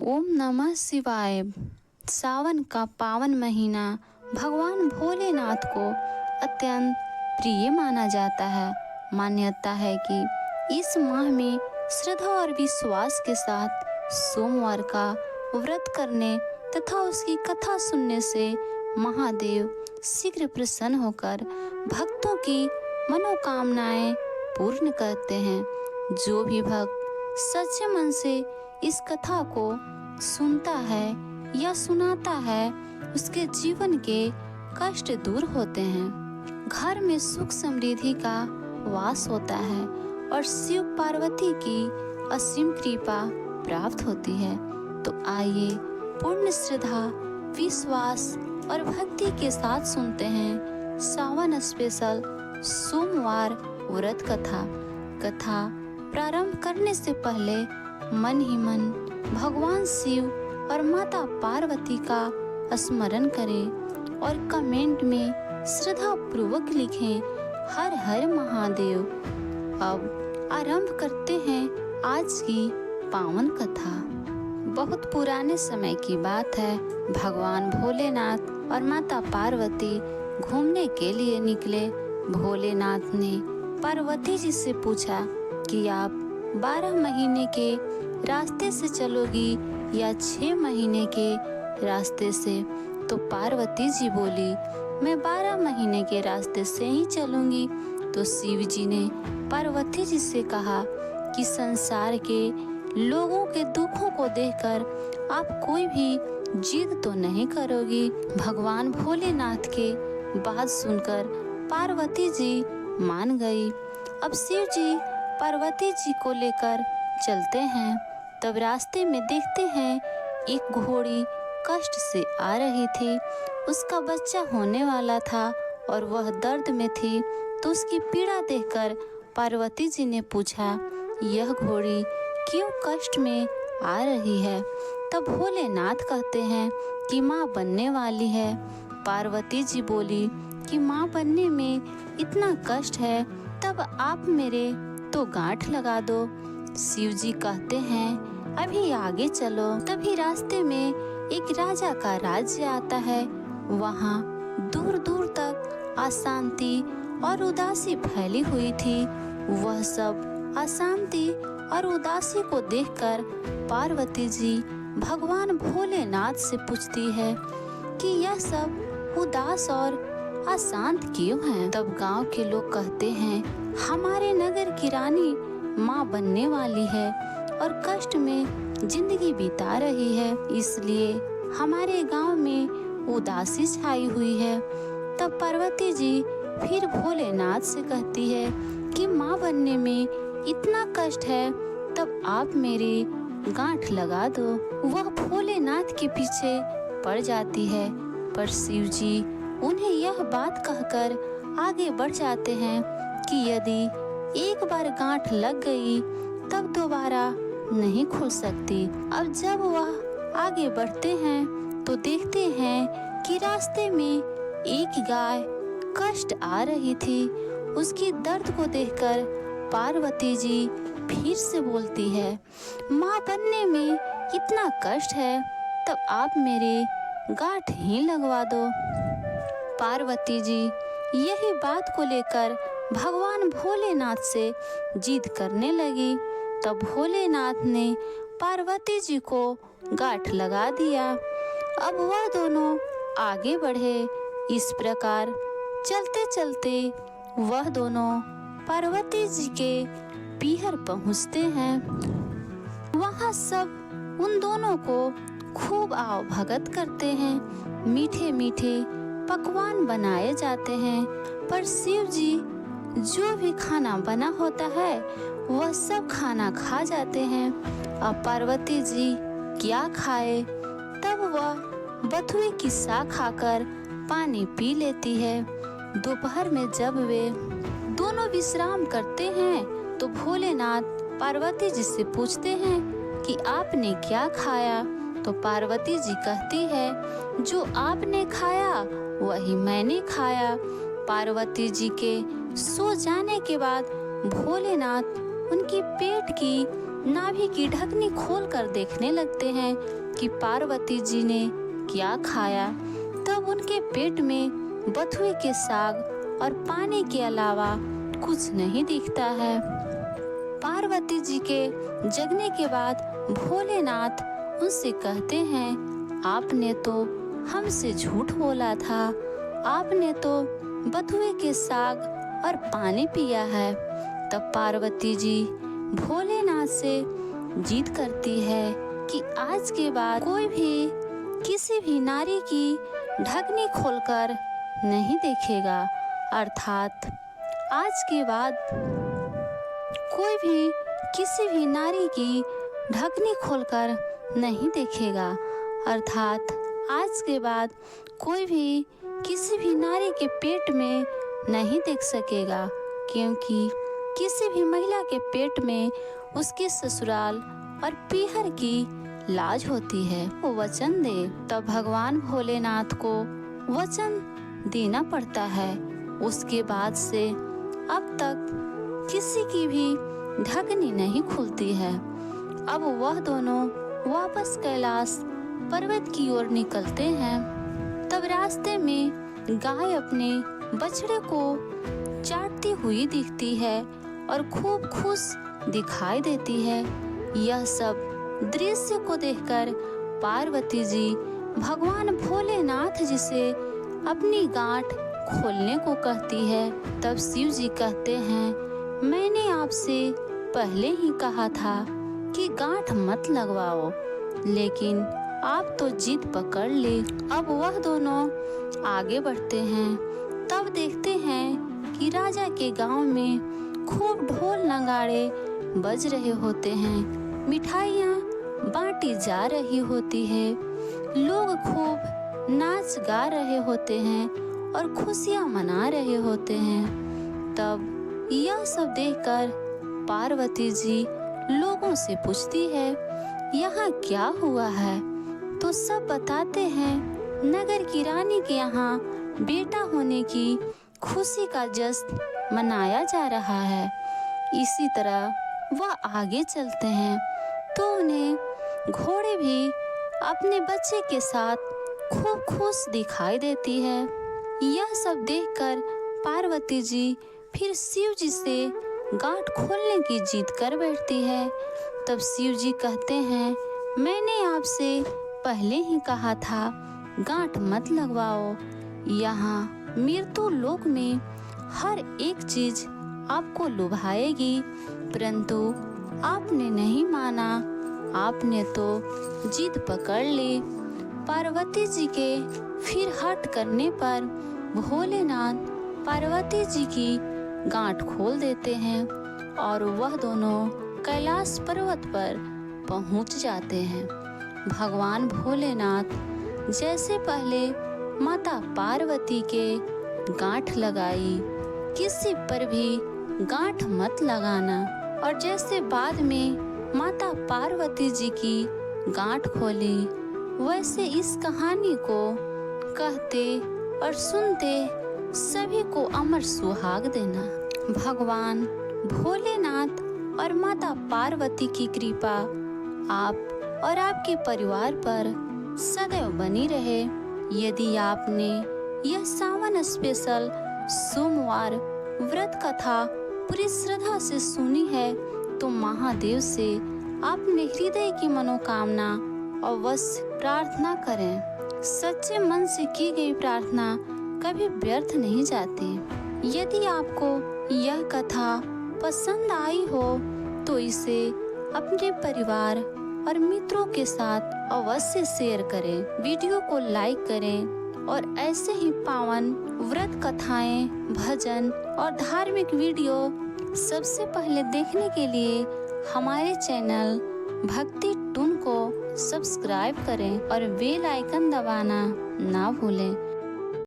ओम नमः शिवाय। सावन का पावन महीना भगवान भोलेनाथ को अत्यंत प्रिय माना जाता है। मान्यता है कि इस माह में श्रद्धा और विश्वास के साथ सोमवार का व्रत करने तथा उसकी कथा सुनने से महादेव शीघ्र प्रसन्न होकर भक्तों की मनोकामनाएं पूर्ण करते हैं। जो भी भक्त सच्चे मन से इस कथा को सुनता है या सुनाता है, उसके जीवन के कष्ट दूर होते हैं, घर में सुख समृद्धि का वास होता है और शिव पार्वती की असीम कृपा प्राप्त होती है। तो आइए पूर्ण श्रद्धा, विश्वास और भक्ति के साथ सुनते हैं सावन स्पेशल सोमवार व्रत कथा प्रारंभ करने से पहले मन ही मन भगवान शिव और माता पार्वती का स्मरण करें और कमेंट में श्रद्धा पूर्वक लिखें हर हर महादेव। अब आरंभ करते हैं आज की पावन कथा। बहुत पुराने समय की बात है। भगवान भोलेनाथ और माता पार्वती घूमने के लिए निकले। भोलेनाथ ने पार्वती जी से पूछा कि आप 12 महीने के रास्ते से चलोगी या 6 महीने के रास्ते से? तो पार्वती जी बोली, मैं 12 महीने के रास्ते से ही चलूंगी। तो शिव जी ने पार्वती जी से कहा कि संसार के लोगों के दुखों को देखकर आप कोई भी जिद तो नहीं करोगी। भगवान भोलेनाथ के बात सुनकर पार्वती जी मान गई। अब शिव जी पार्वती जी को लेकर चलते हैं। तब रास्ते में देखते हैं एक घोड़ी कष्ट से आ रही थी। उसका बच्चा होने वाला था और वह दर्द में थी। तो उसकी पीड़ा देखकर पार्वती जी ने पूछा, यह घोड़ी क्यों कष्ट में आ रही है? तब भोलेनाथ कहते हैं कि माँ बनने वाली है। पार्वती जी बोली कि माँ बनने में इतना कष्ट है, तब आप मेरे तो गांठ लगा दो। शिव जी कहते हैं अभी आगे चलो। तभी रास्ते में एक राजा का राज्य आता है। वहाँ दूर दूर तक अशांति और उदासी फैली हुई थी। वह सब अशांति और उदासी को देखकर पार्वती जी भगवान भोलेनाथ से पूछती है कि यह सब उदास और अशांत क्यों हैं? तब गांव के लोग कहते हैं हमारे नगर की रानी माँ बनने वाली है और कष्ट में जिंदगी बिता रही है, इसलिए हमारे गांव में उदासी छाई हुई है। तब पार्वती जी फिर भोलेनाथ से कहती है कि माँ बनने में इतना कष्ट है, तब आप मेरी गांठ लगा दो। वह भोलेनाथ के पीछे पड़ जाती है, पर शिव जी उन्हें यह बात कहकर आगे बढ़ जाते हैं कि यदि एक बार गांठ लग गई तब दोबारा नहीं खुल सकती। अब जब वह आगे बढ़ते हैं तो देखते हैं कि रास्ते में एक गाय कष्ट आ रही थी। उसकी दर्द को देखकर पार्वती जी फिर से बोलती है, माँ बनने में इतना कष्ट है, तब आप मेरे गांठ ही लगवा दो। पार्वती जी यही बात को लेकर भगवान भोलेनाथ से जिद करने लगी। तब भोलेनाथ ने पार्वती जी को गांठ लगा दिया। अब वह दोनों आगे बढ़े। इस प्रकार चलते चलते वह दोनों पार्वती जी के पीहर पहुँचते हैं। वहाँ सब उन दोनों को खूब आव भगत करते हैं। मीठे मीठे पकवान बनाए जाते हैं, पर शिव जी जो भी खाना बना होता है वह सब खाना खा जाते हैं। अब पार्वती जी क्या खाए? तब वह बथुए की साग खाकर पानी पी लेती है। दोपहर में जब वे दोनों विश्राम करते हैं तो भोलेनाथ पार्वती जी से पूछते हैं कि आपने क्या खाया? तो पार्वती जी कहती है जो आपने खाया वही मैंने खाया। पार्वती जी के सो जाने के बाद भोलेनाथ उनकी पेट की नाभि की ढकनी खोलकर देखने लगते हैं कि पार्वती जी ने क्या खाया। तब उनके पेट में बथुए के साग और पानी के अलावा कुछ नहीं दिखता है। पार्वती जी के जगने के बाद भोलेनाथ उनसे कहते हैं, आपने तो हमसे झूठ बोला था, आपने तो बथुए के साग और पानी पिया है। तब पार्वती जी भोलेनाथ से जिद करती है कि आज के बाद कोई भी किसी भी नारी की ढकनी खोलकर नहीं देखेगा, अर्थात आज के बाद कोई भी किसी भी नारी की ढकनी खोलकर नहीं देखेगा, अर्थात आज के बाद कोई भी किसी भी नारी के पेट में नहीं देख सकेगा, क्योंकि किसी भी महिला के पेट में उसके ससुराल और पीहर की लाज होती है। वो वचन दे, तब भगवान भोलेनाथ को वचन देना पड़ता है। उसके बाद से अब तक किसी की भी ढकनी नहीं खुलती है। अब वह दोनों वापस कैलाश पर्वत की ओर निकलते हैं। तब रास्ते में गाय अपने बछड़े को चाटती हुई दिखती है और खूब खुश दिखाई देती है। यह सब दृश्य को देखकर पार्वती जी भगवान भोलेनाथ जी से अपनी गांठ खोलने को कहती है। तब शिव जी कहते हैं, मैंने आपसे पहले ही कहा था कि गांठ मत लगवाओ, लेकिन आप तो जिद पकड़ ली। अब वह दोनों आगे बढ़ते हैं। तब देखते हैं कि राजा के गांव में खूब ढोल नगाड़े बज रहे होते हैं, मिठाइयाँ बांटी जा रही होती है, लोग खूब नाच गा रहे होते हैं और खुशियाँ मना रहे होते हैं। तब यह सब देखकर पार्वती जी लोगों से पूछती है, यहाँ क्या हुआ है? तो सब बताते हैं, नगर की रानी के यहाँ बेटा होने की खुशी का जश्न मनाया जा रहा है। इसी तरह वह आगे चलते हैं तो उन्हें घोड़े भी अपने बच्चे के साथ खूब खुश दिखाई देती है। यह सब देखकर पार्वती जी फिर शिव जी से गांठ खोलने की जिद कर बैठती है। तब शिव जी कहते हैं, मैंने आपसे पहले ही कहा था गांठ मत लगवाओ। यहाँ मृत्यु लोक में हर एक चीज आपको लुभाएगी, परंतु आपने नहीं माना, आपने तो जिद पकड़ ली। पार्वती जी के फिर हट करने पर भोलेनाथ पार्वती जी की गांठ खोल देते हैं और वह दोनों कैलाश पर्वत पर पहुंच जाते हैं। भगवान भोलेनाथ जैसे पहले माता पार्वती के गांठ लगाई, किसी पर भी गांठ मत लगाना, और जैसे बाद में माता पार्वती जी की गांठ खोली, वैसे इस कहानी को कहते और सुनते सभी को अमर सुहाग देना। भगवान भोलेनाथ और माता पार्वती की कृपा आप और आपके परिवार पर सदैव बनी रहे। यदि आपने यह सावन स्पेशल सोमवार व्रत कथा पूरी श्रद्धा से सुनी है तो महादेव से अपने हृदय की मनोकामना अवश्य प्रार्थना करें। सच्चे मन से की गई प्रार्थना कभी व्यर्थ नहीं जाती। यदि आपको यह कथा पसंद आई हो तो इसे अपने परिवार और मित्रों के साथ अवश्य शेयर करें, वीडियो को लाइक करें और ऐसे ही पावन व्रत कथाएं, भजन और धार्मिक वीडियो सबसे पहले देखने के लिए हमारे चैनल भक्ति टून को सब्सक्राइब करें और बेल आइकन दबाना ना भूलें।